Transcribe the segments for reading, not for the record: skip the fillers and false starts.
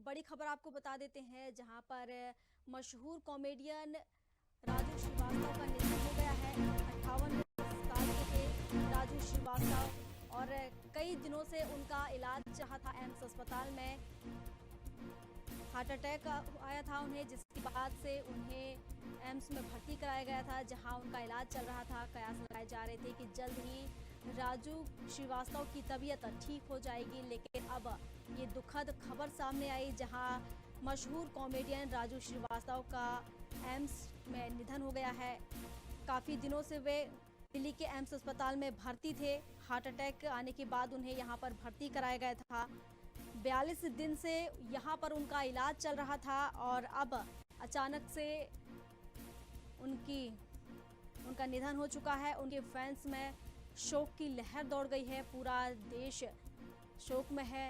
बड़ी खबर आपको बता देते हैं, जहां पर मशहूर कॉमेडियन राजू श्रीवास्तव का निधन हो गया है। 58 साल के थे राजू श्रीवास्तव और कई दिनों से उनका इलाज चल रहा था एम्स अस्पताल में। हार्ट अटैक आया था उन्हें, जिसके बाद से उन्हें एम्स में भर्ती कराया गया था, जहां उनका इलाज चल रहा था। कयास लगाए जा रहे थे कि जल्द ही राजू श्रीवास्तव की तबीयत ठीक हो जाएगी, लेकिन अब ये दुखद खबर सामने आई, जहां मशहूर कॉमेडियन राजू श्रीवास्तव का एम्स में निधन हो गया है। काफ़ी दिनों से वे दिल्ली के एम्स अस्पताल में भर्ती थे। हार्ट अटैक आने के बाद उन्हें यहां पर भर्ती कराया गया था। 42 दिन से यहां पर उनका इलाज चल रहा था और अब अचानक से उनका निधन हो चुका है। उनके फैंस में शोक की लहर दौड़ गई है। पूरा देश शोक में है।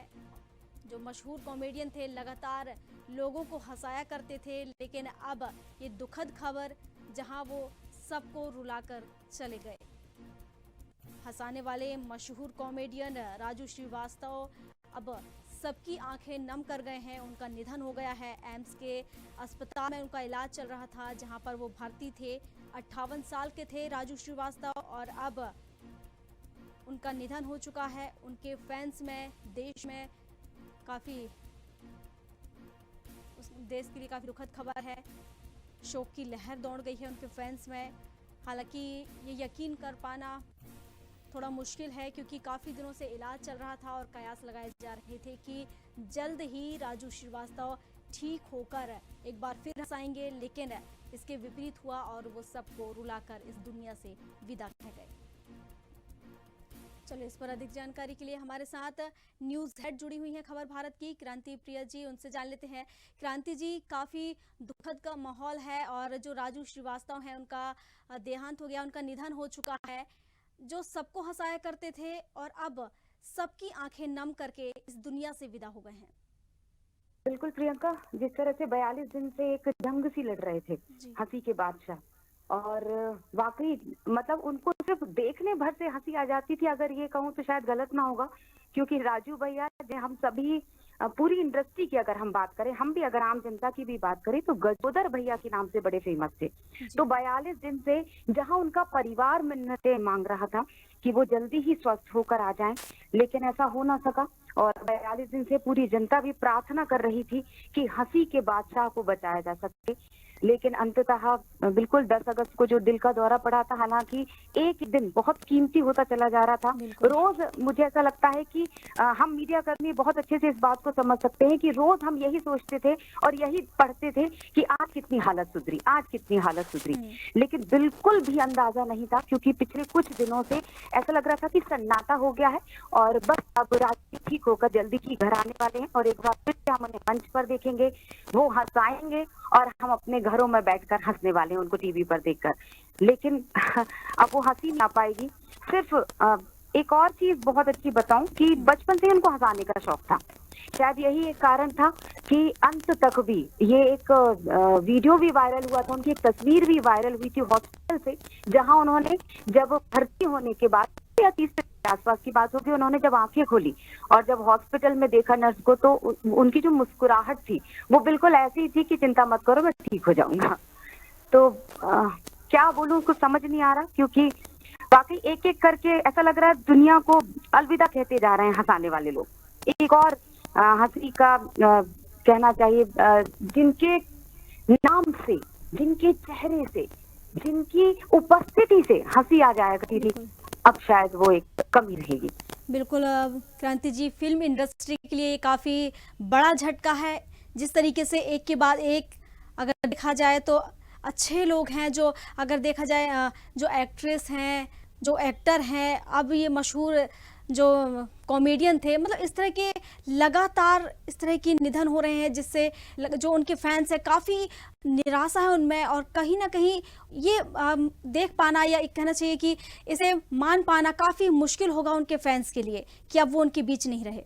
जो मशहूर कॉमेडियन थे, लगातार लोगों को हंसाया करते थे, लेकिन अब ये दुखद खबर, जहां वो सबको रुलाकर चले गए। हंसाने वाले मशहूर कॉमेडियन राजू श्रीवास्तव अब सबकी आंखें नम कर गए हैं। उनका निधन हो गया है। एम्स के अस्पताल में उनका इलाज चल रहा था, जहां पर वो भर्ती थे। 58 साल के थे राजू श्रीवास्तव और अब उनका निधन हो चुका है। उनके फैंस में, देश में देश के लिए काफ़ी दुखद खबर है। शोक की लहर दौड़ गई है उनके फैंस में। हालांकि ये यकीन कर पाना थोड़ा मुश्किल है, क्योंकि काफ़ी दिनों से इलाज चल रहा था और कयास लगाए जा रहे थे कि जल्द ही राजू श्रीवास्तव ठीक होकर एक बार फिर हंसाएंगे, लेकिन इसके विपरीत हुआ और वो सबको रुलाकर इस दुनिया से विदा कह गए। चलो, इस पर अधिक जानकारी के लिए हमारे साथ न्यूज़ हेड जुड़ी हुई हैं खबर भारत की, क्रांति प्रिया जी। उनसे जान लेते हैं। क्रांति जी, काफ़ी दुखद का माहौल है और जो राजू श्रीवास्तव हैं, उनका देहांत हो गया, उनका निधन हो चुका है, जो सबको हंसाया करते थे और अब सबकी आंखें नम करके इस दुनिया से विदा हो गए हैं। बिल्कुल प्रियंका, जिस तरह से 42 दिन से एक जंग सी लड़ रहे थे हंसी के बादशाह, और वाकई मतलब उनको सिर्फ देखने भर से हंसी आ जाती थी, अगर ये कहूँ तो शायद गलत ना होगा, क्योंकि राजू भैया, हम सभी पूरी इंडस्ट्री की अगर हम बात करें, हम भी अगर आम जनता की भी बात करें, तो गजोदर भैया के नाम से बड़े फेमस थे। तो 42 दिन से जहां उनका परिवार मिन्नतें मांग रहा था कि वो जल्दी ही स्वस्थ होकर आ जाएं, लेकिन ऐसा हो ना सका। और 42 दिन से पूरी जनता भी प्रार्थना कर रही थी कि हंसी के बादशाह को बचाया जा सके, लेकिन अंततः बिल्कुल 10 अगस्त को जो दिल का दौरा पड़ा था, हालांकि एक दिन बहुत कीमती होता चला जा रहा था। रोज मुझे ऐसा लगता है कि हम मीडिया कर्मी बहुत अच्छे से इस बात को समझ सकते हैं कि रोज हम यही सोचते थे और यही पढ़ते थे कि आज कितनी हालत सुधरी, आज कितनी हालत सुधरी, लेकिन बिल्कुल भी अंदाजा नहीं था, क्योंकि पिछले कुछ दिनों से ऐसा लग रहा था कि सन्नाटा हो गया है और बस अब राजू ठीक होकर जल्दी ही घर आने वाले हैं और एक बार फिर से हम उन्हें मंच पर देखेंगे, वो हंसाएंगे और हम अपने घरों में बैठकर हंसने वाले हैं उनको टीवी पर देखकर। लेकिन अब वो हंसी ना पाएगी। सिर्फ एक और चीज बहुत अच्छी बताऊं कि बचपन से उनको हंसाने का शौक था। शायद यही एक कारण था कि अंत तक भी ये एक वीडियो भी वायरल हुआ था, उनकी एक तस्वीर भी वायरल हुई थी हॉस्पिटल से, जहां उन्होंने जब भर्ती होने के बाद या 30 के आसपास की बात होगी, उन्होंने जब आंखें खोली और जब हॉस्पिटल में देखा नर्स को, तो उनकी जो मुस्कुराहट थी वो बिल्कुल ऐसी ही थी कि चिंता मत करो, मैं ठीक हो जाऊंगा। तो क्या बोलूं, कुछ समझ नहीं आ रहा, क्योंकि वाकई एक एक करके ऐसा लग रहा है दुनिया को अलविदा कहते जा रहे हैं हंसाने वाले लोग। एक और हंसी का कहना चाहिए, जिनके नाम से, जिनके चेहरे से, जिनकी उपस्थिति से हंसी आ जाया करती थी, अब शायद वो एक कमी रहेगी। बिल्कुल क्रांति जी, फिल्म इंडस्ट्री के लिए काफ़ी बड़ा झटका है। जिस तरीके से एक के बाद एक अगर देखा जाए तो अच्छे लोग हैं, जो अगर देखा जाए जो एक्ट्रेस हैं, जो एक्टर हैं, अब ये मशहूर जो कॉमेडियन थे, मतलब इस तरह के लगातार इस तरह की निधन हो रहे हैं, जिससे जो उनके फैंस हैं काफ़ी निराशा है उनमें, और कहीं ना कहीं ये देख पाना या कहना चाहिए कि इसे मान पाना काफ़ी मुश्किल होगा उनके फैंस के लिए कि अब वो उनके बीच नहीं रहे।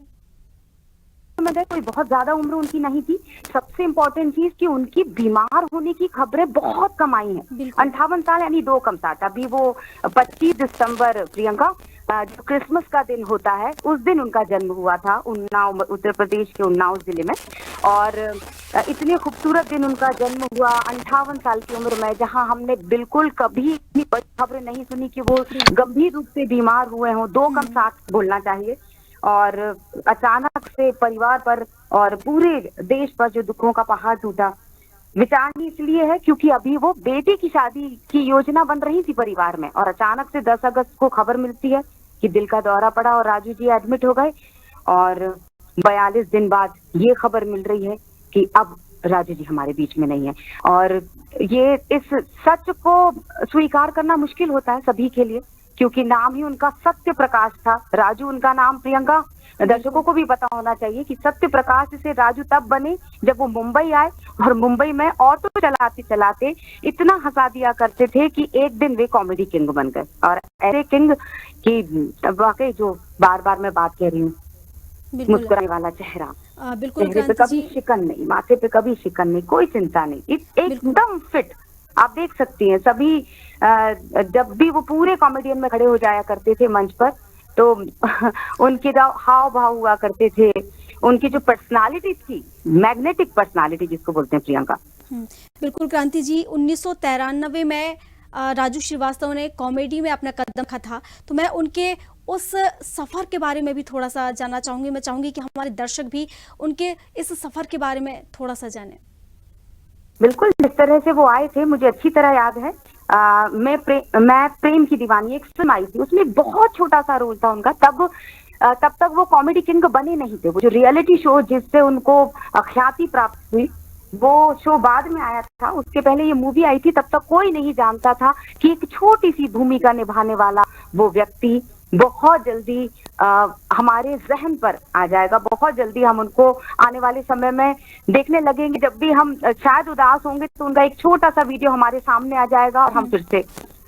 मतलब कोई बहुत ज्यादा उम्र उनकी नहीं थी। सबसे इम्पोर्टेंट चीज कि उनकी बीमार होने की खबरें बहुत कम आई हैं। 58 साल यानी 2 कम साथ। अभी वो 25 दिसंबर प्रियंका जो क्रिसमस का दिन होता है उस दिन उनका जन्म हुआ था, उन्नाव, उत्तर प्रदेश के उन्नाव जिले में। और इतने खूबसूरत दिन उनका जन्म हुआ 58 साल की उम्र में, जहां हमने बिल्कुल कभी भी खबर नहीं सुनी कि वो गंभीर रूप से बीमार हुए हों। 2 कम 7 बोलना चाहिए। और अचानक से परिवार पर और पूरे देश पर जो दुखों का पहाड़ टूटा, विचारणीय इसलिए है क्योंकि अभी वो बेटी की शादी की योजना बन रही थी परिवार में, और अचानक से 10 अगस्त को खबर मिलती है कि दिल का दौरा पड़ा और राजू जी एडमिट हो गए। और 42 दिन बाद ये खबर मिल रही है कि अब राजू जी हमारे बीच में नहीं है। और ये इस सच को स्वीकार करना मुश्किल होता है सभी के लिए, क्योंकि नाम ही उनका सत्य प्रकाश था। राजू उनका नाम, प्रियंका, दर्शकों को भी पता होना चाहिए कि सत्य प्रकाश से राजू तब बने जब वो मुंबई आए, और मुंबई में ऑटो चलाते चलाते इतना हंसा दिया करते थे कि एक दिन वे कॉमेडी किंग बन गए। और ऐसे किंग की वाकई, जो बार बार मैं बात कह रही हूँ, मुस्कुराने वाला चेहरा, बिल्कुल चेहरे पे कभी शिकन नहीं, माथे पे कभी शिकन नहीं, कोई चिंता नहीं, एकदम फिट। आप देख सकती हैं सभी जब भी वो पूरे कॉमेडियन में खड़े हो जाया करते थे मंच पर, तो उनके जो हाव भाव हुआ करते थे, उनकी जो पर्सनालिटी थी, मैग्नेटिक पर्सनालिटी जिसको बोलते हैं प्रियंका। बिल्कुल क्रांति जी, 1993 में राजू श्रीवास्तव ने कॉमेडी में अपना कदम रखा था, तो मैं उनके उस सफर के बारे में भी थोड़ा सा जानना चाहूंगी। मैं चाहूंगी कि हमारे दर्शक भी उनके इस सफर के बारे में थोड़ा सा जाने। बिल्कुल, जिस तरह से वो आए थे मुझे अच्छी तरह याद है। मैं प्रेम की दीवानी एक फिल्म आई थी, उसमें बहुत छोटा सा रोल था उनका। तब तक वो कॉमेडी किंग बने नहीं थे। वो जो रियलिटी शो जिससे उनको ख्याति प्राप्त हुई, वो शो बाद में आया था। उसके पहले ये मूवी आई थी, तब तक कोई नहीं जानता था कि एक छोटी सी भूमिका निभाने वाला वो व्यक्ति बहुत जल्दी हमारे जहन पर आ जाएगा। बहुत जल्दी हम उनको आने वाले समय में देखने लगेंगे। जब भी हम शायद उदास होंगे तो उनका एक छोटा सा वीडियो हमारे सामने आ जाएगा और हम फिर से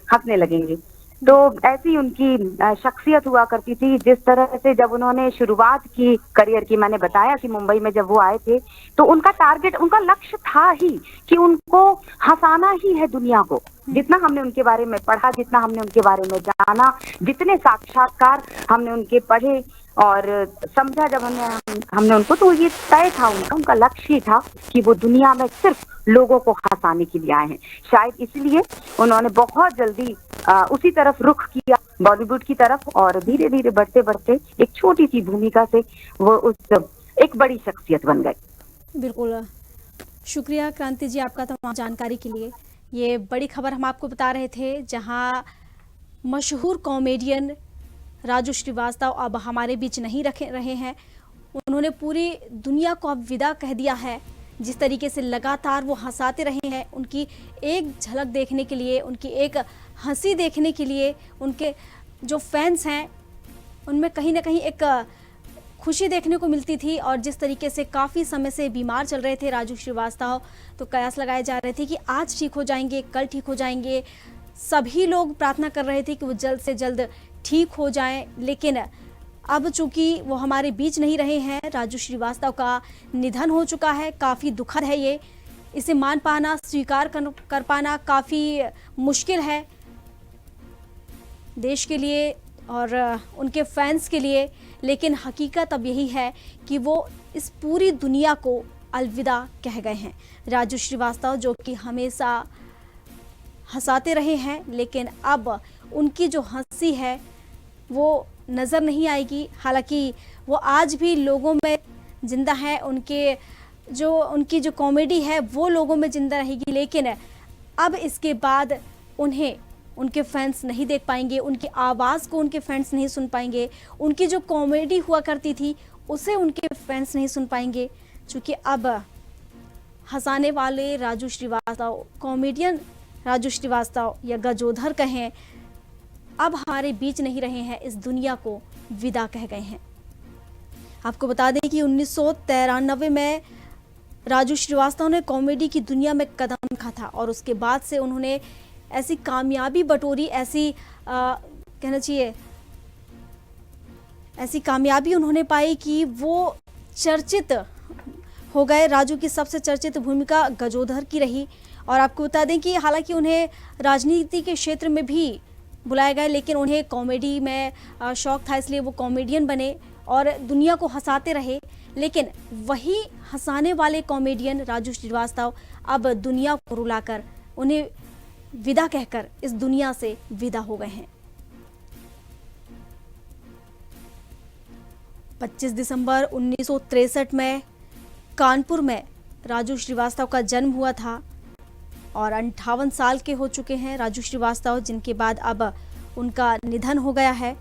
हंसने लगेंगे। तो ऐसी उनकी शख्सियत हुआ करती थी। जिस तरह से जब उन्होंने शुरुआत की करियर की, मैंने बताया कि मुंबई में जब वो आए थे, तो उनका टारगेट, उनका लक्ष्य था ही कि उनको हंसाना ही है दुनिया को। जितना हमने उनके बारे में पढ़ा, जितना हमने उनके बारे में जाना, जितने साक्षात्कार हमने उनके पढ़े और समझा जब हमने उनको, तो ये तय था उनका लक्ष्य था कि वो दुनिया में सिर्फ लोगों को हंसाने के लिए आए हैं। शायद इसलिए उन्होंने बहुत जल्दी उसी तरफ रुख किया, बॉलीवुड की तरफ, और धीरे धीरे बढ़ते बढ़ते एक छोटी सी भूमिका से वो उस एक बड़ी शख्सियत बन गए। बिल्कुल, शुक्रिया क्रांति जी आपका तमाम जानकारी के लिए। ये बड़ी खबर हम आपको बता रहे थे, जहां मशहूर कॉमेडियन राजू श्रीवास्तव अब हमारे बीच नहीं रहे हैं। उन्होंने पूरी दुनिया को अब विदा कह दिया है। जिस तरीके से लगातार वो हंसाते रहे हैं, उनकी एक झलक देखने के लिए, उनकी एक हंसी देखने के लिए, उनके जो फैंस हैं उनमें कहीं ना कहीं एक खुशी देखने को मिलती थी। और जिस तरीके से काफ़ी समय से बीमार चल रहे थे राजू श्रीवास्तव, तो कयास लगाए जा रहे थे कि आज ठीक हो जाएंगे, कल ठीक हो जाएंगे। सभी लोग प्रार्थना कर रहे थे कि वो जल्द से जल्द ठीक हो जाएं, लेकिन अब चूंकि वो हमारे बीच नहीं रहे हैं, राजू श्रीवास्तव का निधन हो चुका है। काफ़ी दुखद है ये, इसे मान पाना, स्वीकार कर पाना काफ़ी मुश्किल है देश के लिए और उनके फैंस के लिए। लेकिन हकीकत अब यही है कि वो इस पूरी दुनिया को अलविदा कह गए हैं। राजू श्रीवास्तव जो कि हमेशा हंसाते रहे हैं, लेकिन अब उनकी जो हंसी है वो नज़र नहीं आएगी। हालांकि वो आज भी लोगों में जिंदा है, उनकी जो कॉमेडी है वो लोगों में जिंदा रहेगी। लेकिन अब इसके बाद उन्हें उनके फैंस नहीं देख पाएंगे, उनकी आवाज़ को उनके फैंस नहीं सुन पाएंगे, उनकी जो कॉमेडी हुआ करती थी उसे उनके फैंस नहीं सुन पाएंगे। क्योंकि अब हंसाने वाले राजू श्रीवास्तव, कॉमेडियन राजू श्रीवास्तव या गजोधर कहें, अब हमारे बीच नहीं रहे हैं, इस दुनिया को विदा कह गए हैं। आपको बता दें कि 1993 में राजू श्रीवास्तव ने कॉमेडी की दुनिया में कदम रखा था और उसके बाद से उन्होंने ऐसी कामयाबी बटोरी, ऐसी कहना चाहिए ऐसी कामयाबी उन्होंने पाई कि वो चर्चित हो गए। राजू की सबसे चर्चित भूमिका गजोधर की रही। और आपको बता दें कि हालांकि उन्हें राजनीति के क्षेत्र में भी बुलाया गया, लेकिन उन्हें कॉमेडी में शौक था, इसलिए वो कॉमेडियन बने और दुनिया को हंसाते रहे। लेकिन वही हंसाने वाले कॉमेडियन राजू श्रीवास्तव अब दुनिया को रुलाकर, उन्हें विदा कहकर इस दुनिया से विदा हो गए हैं। 25 दिसंबर 1963 में कानपुर में राजू श्रीवास्तव का जन्म हुआ था और 58 साल के हो चुके हैं राजू श्रीवास्तव, जिनके बाद अब उनका निधन हो गया है।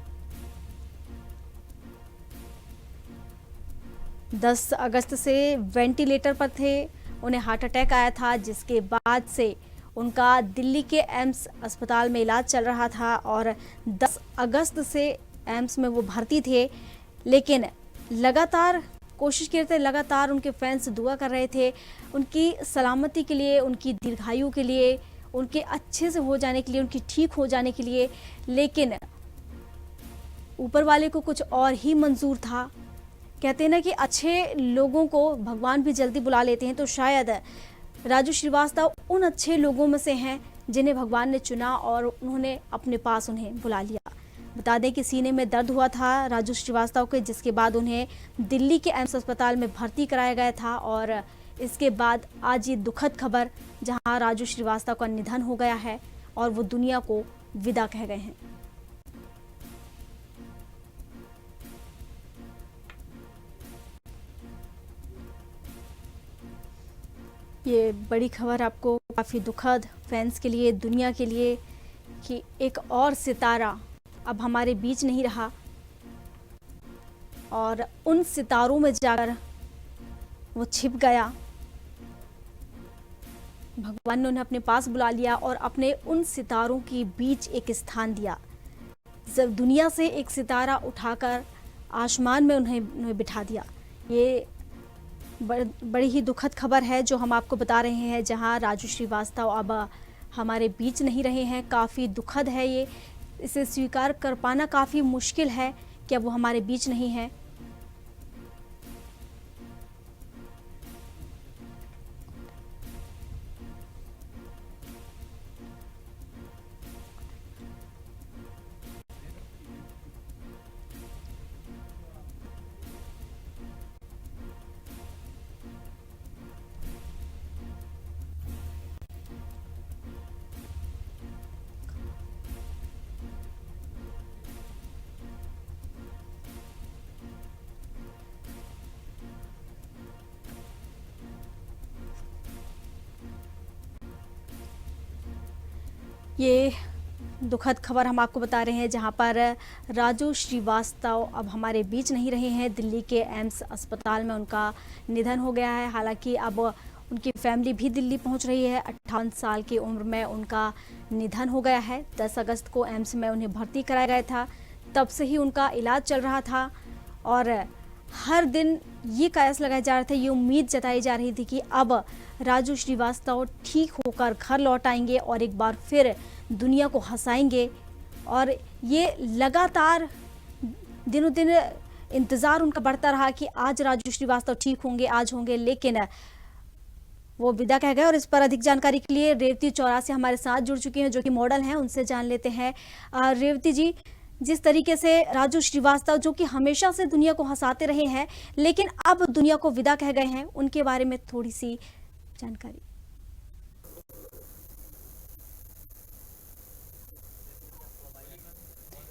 10 अगस्त से वेंटिलेटर पर थे, उन्हें हार्ट अटैक आया था, जिसके बाद से उनका दिल्ली के एम्स अस्पताल में इलाज चल रहा था और 10 अगस्त से एम्स में वो भर्ती थे। लेकिन लगातार कोशिश कर रहे थे, लगातार उनके फैंस दुआ कर रहे थे उनकी सलामती के लिए, उनकी दीर्घायु के लिए, उनके अच्छे से हो जाने के लिए, उनकी ठीक हो जाने के लिए। लेकिन ऊपर वाले को कुछ और ही मंजूर था। कहते हैं ना कि अच्छे लोगों को भगवान भी जल्दी बुला लेते हैं, तो शायद राजू श्रीवास्तव उन अच्छे लोगों में से हैं जिन्हें भगवान ने चुना और उन्होंने अपने पास उन्हें बुला लिया। बता दें कि सीने में दर्द हुआ था राजू श्रीवास्तव के, जिसके बाद उन्हें दिल्ली के एम्स अस्पताल में भर्ती कराया गया था और इसके बाद आज ये दुखद खबर, जहां राजू श्रीवास्तव का निधन हो गया है और वो दुनिया को विदा कह गए हैं। ये बड़ी खबर आपको काफ़ी दुखद, फैंस के लिए, दुनिया के लिए, कि एक और सितारा अब हमारे बीच नहीं रहा और उन सितारों में जाकर वो छिप गया। भगवान ने उन्हें अपने पास बुला लिया और अपने उन सितारों के बीच एक स्थान दिया। जब दुनिया से एक सितारा उठाकर आसमान में उन्हें बिठा दिया। ये बड़ी ही दुखद खबर है जो हम आपको बता रहे हैं, जहां राजू श्रीवास्तव अब हमारे बीच नहीं रहे हैं। काफ़ी दुखद है ये, इसे स्वीकार कर पाना काफ़ी मुश्किल है कि अब वो हमारे बीच नहीं है। ये दुखद खबर हम आपको बता रहे हैं, जहां पर राजू श्रीवास्तव अब हमारे बीच नहीं रहे हैं। दिल्ली के एम्स अस्पताल में उनका निधन हो गया है। हालांकि अब उनकी फैमिली भी दिल्ली पहुंच रही है। 58 साल की उम्र में उनका निधन हो गया है। 10 अगस्त को एम्स में उन्हें भर्ती कराया गया था, तब से ही उनका इलाज चल रहा था और हर दिन ये कयास लगाया जा रहा था, ये उम्मीद जताई जा रही थी कि अब राजू श्रीवास्तव ठीक होकर घर लौट आएंगे और एक बार फिर दुनिया को हंसाएंगे। और ये लगातार दिनों दिन इंतज़ार उनका बढ़ता रहा कि आज राजू श्रीवास्तव ठीक होंगे, आज होंगे, लेकिन वो विदा कह गए। और इस पर अधिक जानकारी के लिए रेवती चौरा से हमारे साथ जुड़ चुकी हैं, जो कि मॉडल हैं, उनसे जान लेते हैं। रेवती जी, जिस तरीके से राजू श्रीवास्तव जो कि हमेशा से दुनिया को हंसाते रहे हैं, लेकिन अब दुनिया को विदा कह गए हैं, उनके बारे में थोड़ी सी जानकारी।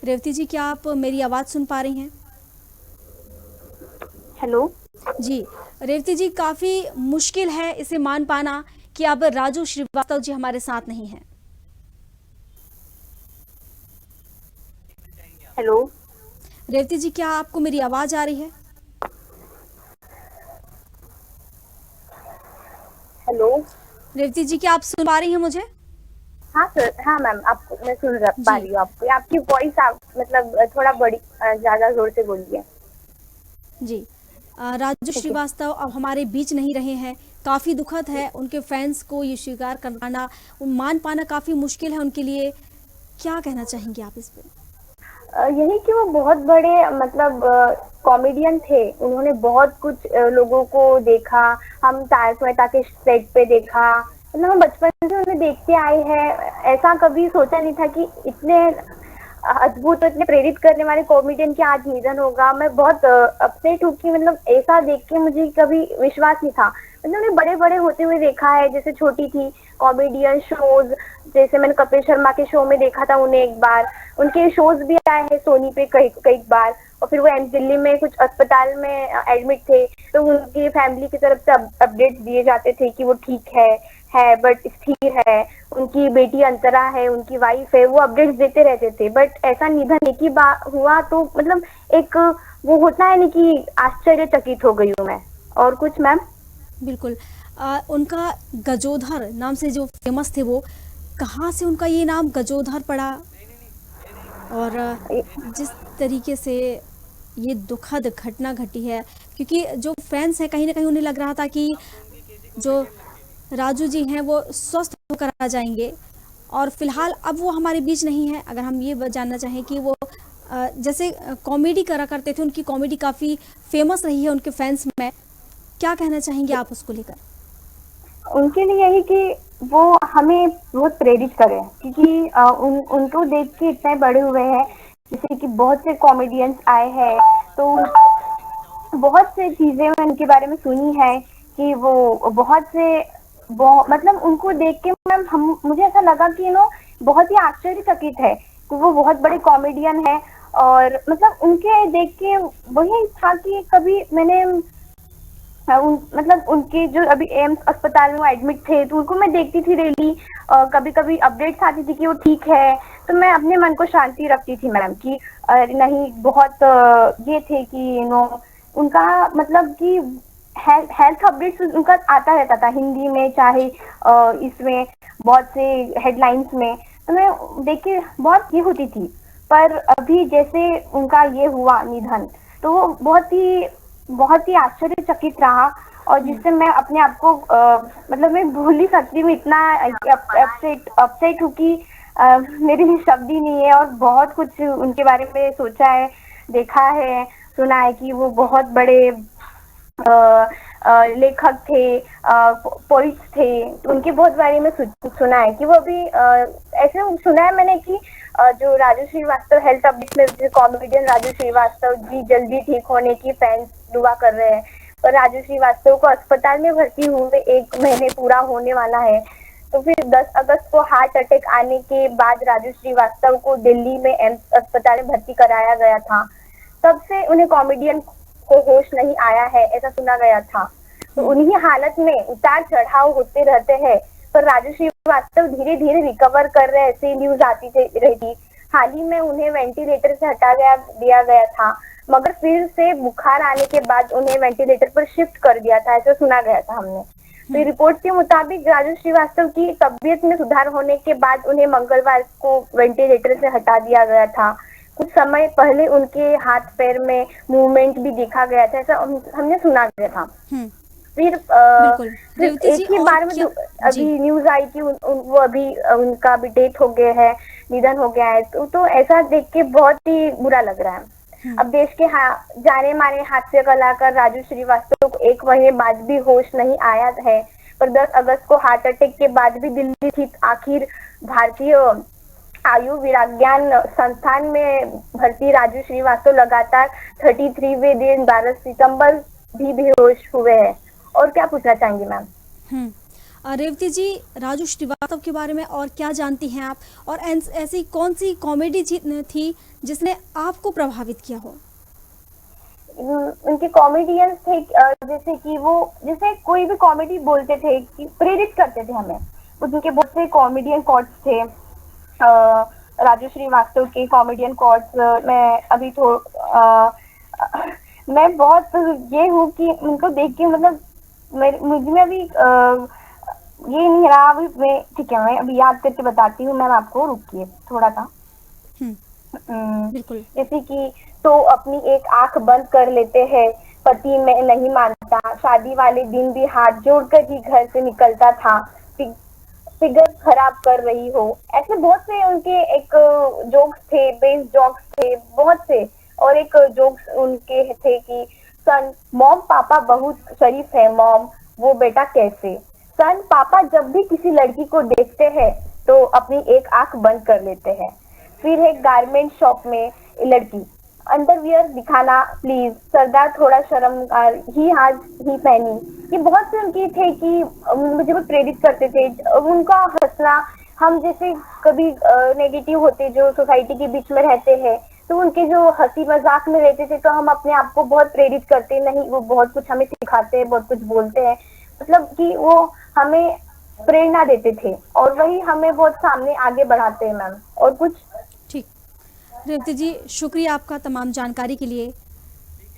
रेवती जी, क्या आप मेरी आवाज सुन पा रही हैं? हेलो जी रेवती जी, काफी मुश्किल है इसे मान पाना कि अब राजू श्रीवास्तव जी हमारे साथ नहीं हैं। हेलो रेवती जी, क्या आपको मेरी आवाज आ रही है? हेलो रेवती जी, क्या आप सुन पा रही हैं मुझे? हाँ सर, हाँ मैम, आपको मैं सुन पा रही हूँ। आपकी वॉइस मतलब थोड़ा बड़ी, ज्यादा जोर से बोलिए। जी, राजू श्रीवास्तव अब हमारे बीच नहीं रहे हैं। काफी दुखद है, उनके फैंस को ये स्वीकार कर पाना, मान पाना काफी मुश्किल है उनके लिए। क्या कहना चाहेंगे आप इस पे? यही कि वो बहुत बड़े मतलब कॉमेडियन थे। उन्होंने बहुत कुछ लोगों को देखा। हम तारक मेहता के सेट पे देखा, मतलब हम बचपन से उन्हें देखते आए हैं। ऐसा कभी सोचा नहीं था कि इतने अद्भुत और इतने प्रेरित करने वाले कॉमेडियन की आज निधन होगा। मैं बहुत अपसेट हूँ कि मतलब ऐसा देख के मुझे कभी विश्वास नहीं था। मतलब उन्हें बड़े बड़े होते हुए देखा है, जैसे छोटी थी कॉमेडियन शोज, जैसे मैंने कपिल शर्मा के शो में देखा था उन्हें एक बार। उनके शोज भी आए हैं सोनी पे कई कई बार। और फिर वो एम्स दिल्ली में कुछ अस्पताल में एडमिट थे, तो उनकी फैमिली की तरफ से अपडेट्स दिए जाते थे कि वो ठीक है बट स्थिर है, उनकी बेटी अंतरा है, उनकी वाइफ है, वो अपडेट्स देते रहते थे। बट ऐसा निधन एक ही बार हुआ तो मतलब एक वो होता है नहीं कि आश्चर्यचकित हो गई हूँ मैं। और कुछ मैम? बिल्कुल। उनका गजोधर नाम से जो फेमस थे, वो कहाँ से उनका ये नाम गजोधर पड़ा, और जिस तरीके से ये दुखद घटना घटी है, क्योंकि जो फैंस हैं कहीं ना कहीं उन्हें लग रहा था कि जो राजू जी हैं वो स्वस्थ होकर आ जाएंगे, और फिलहाल अब वो हमारे बीच नहीं है। अगर हम ये जानना चाहें कि वो जैसे कॉमेडी करा करते थे, उनकी कॉमेडी काफ़ी फेमस रही है उनके फैंस में, क्या कहना चाहेंगे आप उसको लेकर? उनके लिए यही कि वो हमें बहुत प्रेरित करे, क्योंकि उनको देख के इतने बड़े हुए हैं। जैसे कि बहुत से कॉमेडियंस आए हैं, तो बहुत से चीजें मैं उनके बारे में सुनी है कि वो बहुत से मतलब उनको देख के मैम हम मुझे ऐसा लगा कि बहुत ही आश्चर्यचकित है कि वो बहुत बड़े कॉमेडियन है। और मतलब उनके देख के वही था कि कभी मैंने मतलब उनके जो अभी एम्स अस्पताल में एडमिट थे, तो उनको मैं देखती थी डेली। कभी कभी अपडेट्स आती थी कि वो ठीक है, तो मैं अपने मन को शांति रखती थी मैम कि नहीं, बहुत ये थे कि उनका मतलब कि हेल्थ अपडेट्स उनका आता रहता था हिंदी में, चाहे इसमें बहुत से हेडलाइंस में, तो मैं देख के बहुत ये होती थी। पर अभी जैसे उनका ये हुआ निधन, तो वो बहुत ही आश्चर्यचकित रहा, और जिससे मैं अपने आप को मतलब मैं भूल ही सकती हूँ। इतना अपसेट हूँ कि मेरे लिए शब्द ही नहीं है। और बहुत कुछ उनके बारे में सोचा है, देखा है, सुना है कि वो बहुत बड़े लेखक थे, पोइट्स थे। तो उनके बहुत बारे में सुना है कि वो अभी ऐसे सुना है मैंने कि जो राजू श्रीवास्तव हेल्थ अपडेट में कॉमेडियन राजू श्रीवास्तव जी जल्दी ठीक होने की फैंस दुआ कर रहे हैं। पर राजू श्रीवास्तव को अस्पताल में भर्ती हुए 1 महीने पूरा होने वाला है। तो फिर 10 अगस्त को हार्ट अटैक आने के बाद राजू श्रीवास्तव को दिल्ली में एम्स अस्पताल में भर्ती कराया गया था। तब से उन्हें कॉमेडियन को होश नहीं आया है, ऐसा सुना गया था। तो उन्हीं हालत में उतार चढ़ाव होते रहते हैं, पर राजू श्रीवास्तव धीरे धीरे रिकवर कर रहे, ऐसी न्यूज आती रही। हाल ही में उन्हें वेंटिलेटर से दिया गया था, मगर फिर से बुखार आने के बाद उन्हें वेंटिलेटर पर शिफ्ट कर दिया था, ऐसा सुना गया था हमने। तो रिपोर्ट के मुताबिक राजू श्रीवास्तव की तबीयत में सुधार होने के बाद उन्हें मंगलवार को वेंटिलेटर से हटा दिया गया था। कुछ समय पहले उनके हाथ पैर में मूवमेंट भी देखा गया था, ऐसा हमने सुना गया था। फिर एक ही बार में अभी न्यूज आई कि वो अभी उनका भी डेथ हो गया है, निधन हो गया है। तो ऐसा देख के बहुत ही बुरा लग रहा है। अब देश के जाने माने हास्य कलाकार राजू श्रीवास्तव को 1 महीने बाद भी होश नहीं आया है, पर 10 अगस्त को हार्ट अटैक के बाद भी दिल्ली स्थित आखिर भारतीय आयुर्विज्ञान संस्थान में भर्ती राजू श्रीवास्तव लगातार 33वें दिन 12 सितंबर भी बेहोश हुए हैं। और क्या पूछना चाहेंगी मैम? रेवती जी, राजू श्रीवास्तव के बारे में और क्या जानती हैं आप, और ऐसी कौन सी कॉमेडी थी जिसने आपको प्रभावित किया हो? उनके कॉमेडियंस थे, जैसे कि वो जैसे कोई भी कॉमेडी बोलते थे कि प्रेरित करते थे हमें। उनके बहुत से कॉमेडियन कॉट्स थे, राजू श्रीवास्तव के कॉमेडियन कॉट्स। मैं अभी तो मैं बहुत ये हूँ कि उनको देख के मतलब मुझ में अभी ये नहीं रहा अभी। मैं ठीक है, मैं अभी याद करके बताती हूँ मैम आपको, रुकिए थोड़ा सा। जैसे कि तो अपनी एक आंख बंद कर लेते हैं, पति में नहीं मानता, शादी वाले दिन भी हाथ जोड़कर ही घर से निकलता था, फिगर खराब कर रही हो। ऐसे बहुत से उनके एक जोक्स थे, बेस जोक्स थे बहुत से। और एक जोक्स उनके थे कि सन मॉम पापा बहुत शरीफ है, मॉम वो बेटा कैसे। सन पापा जब भी किसी लड़की को देखते हैं तो अपनी एक आंख बंद कर लेते हैं। फिर है गारमेंट शॉप में लड़की, अंडरवियर दिखाना प्लीज, सरदार थोड़ा शर्मगार, ही आज ही पहनी। ये बहुत से उनके थे कि मुझे वो प्रेरित करते थे। उनका हंसना, हम जैसे कभी नेगेटिव होते जो सोसाइटी के बीच में रहते हैं, तो उनके जो हंसी मजाक में रहते थे, तो हम अपने आप को बहुत प्रेरित करते नहीं, वो बहुत कुछ हमें सिखाते हैं, बहुत कुछ बोलते हैं, मतलब कि वो हमें प्रेरणा देते थे और वही हमें बहुत सामने आगे बढ़ाते हैं मैम। और कुछ ठीक, रेवती जी शुक्रिया आपका तमाम जानकारी के लिए।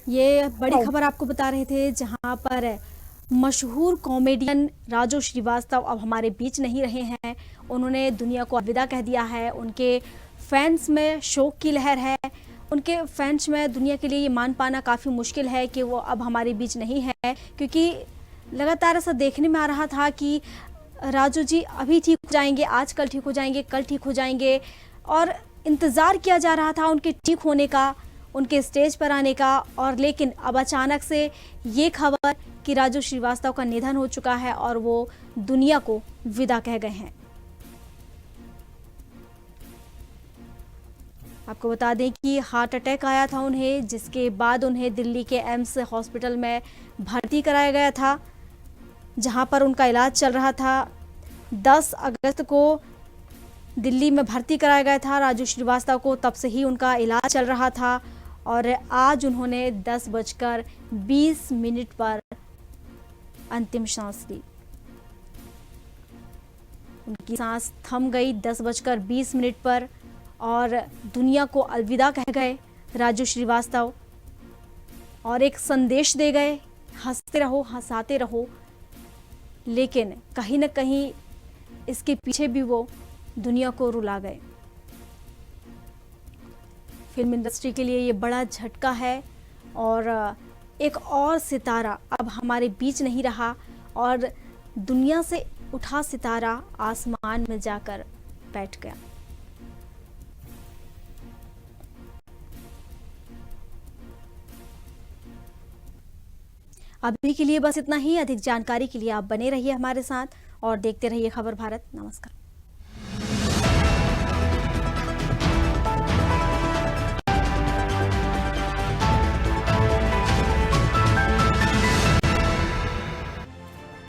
ये बड़ी खबर आपको बता रहे थे, जहां पर मशहूर कॉमेडियन राजू श्रीवास्तव अब हमारे बीच नहीं रहे हैं। उन्होंने दुनिया को अलविदा कह दिया है। उनके फैंस में शोक की लहर है। उनके फैंस में दुनिया के लिए ये मान पाना काफ़ी मुश्किल है कि वो अब हमारे बीच नहीं है, क्योंकि लगातार ऐसा देखने में आ रहा था कि राजू जी अभी ठीक हो जाएंगे, आज कल ठीक हो जाएंगे, कल ठीक हो जाएंगे, और इंतज़ार किया जा रहा था उनके ठीक होने का, उनके स्टेज पर आने का। और लेकिन अब अचानक से ये खबर कि राजू श्रीवास्तव का निधन हो चुका है और वो दुनिया को विदा कह गए हैं। आपको बता दें कि हार्ट अटैक आया था उन्हें, जिसके बाद उन्हें दिल्ली के एम्स हॉस्पिटल में भर्ती कराया गया था, जहां पर उनका इलाज चल रहा था। 10 अगस्त को दिल्ली में भर्ती कराया गया था राजू श्रीवास्तव को, तब से ही उनका इलाज चल रहा था। और आज उन्होंने 10:20 पर अंतिम सांस ली। उनकी सांस थम गई 10:20 पर और दुनिया को अलविदा कह गए राजू श्रीवास्तव, और एक संदेश दे गए, हंसते रहो, हंसाते रहो। लेकिन कहीं न कहीं इसके पीछे भी वो दुनिया को रुला गए। फिल्म इंडस्ट्री के लिए ये बड़ा झटका है और एक और सितारा अब हमारे बीच नहीं रहा, और दुनिया से उठा सितारा आसमान में जाकर बैठ गया। अभी के लिए बस इतना ही। अधिक जानकारी के लिए आप बने रहिए हमारे साथ और देखते रहिए खबर भारत। नमस्कार।